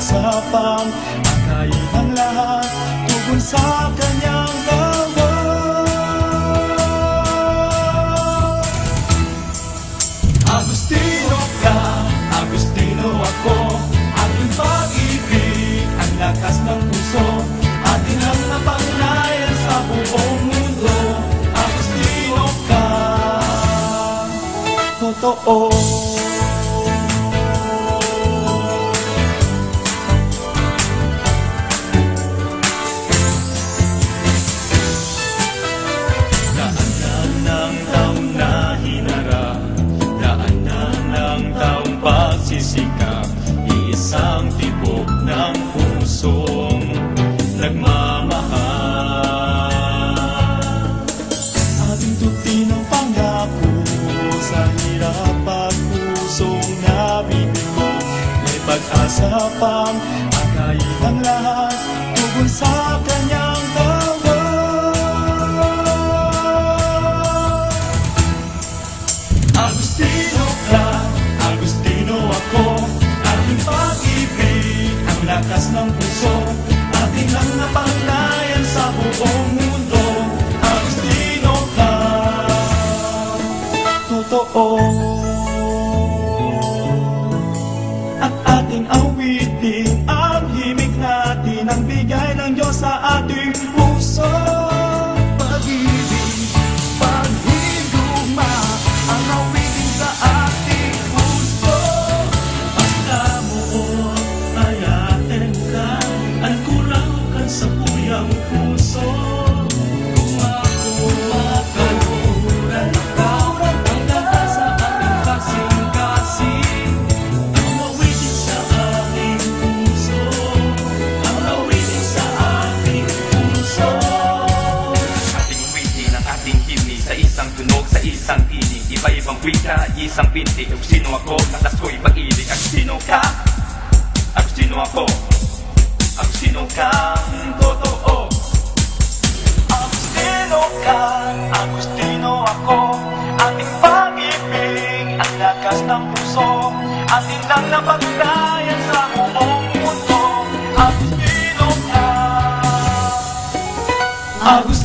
pag-asapang akayin ang lahat tugon sa kanyang tawag. Agustino ka, Agustino ako, aking pag-ibig, ang lakas ng puso, atin ang napagnayan sa buong mundo. Agustino ka, totoo. Iisang tibok ng pusong nagmamahal. Ating tutin ang pangako sa hirap at pusong nabibigo. May pag-asa pang akayin ang lahat tugon sa kanyang tawag. Agustino ka, Agustino ako, ating pag-ibig, ang lakas ng puso, ating ang napagnayan sa buong mundo. Agustino ka, totoo. At ating awitin ang himig natin, ang bigay ng Diyos sa ating puso. Pag-ibig, paghigugma, ang awitin sa ating puso. Sa puyang puso, kumakaluran ikaw ang ganda sa ating kasing-kasing. Ang awitin sa ating puso, ang awitin sa ating puso. Ating awitin ang ating himni sa isang tunog, sa isang tinig. Iba-ibang wika, isang binti. Agustino ako, natas ko'y pag-ibig. Agustino ka, Agustino ako, Agustino kang totoo. Agustino ka, Agustino ako, ating pag-ibig, ang lakas ng puso, atin lang napagnayan sa buong mundo. Agustino ka, Agustino.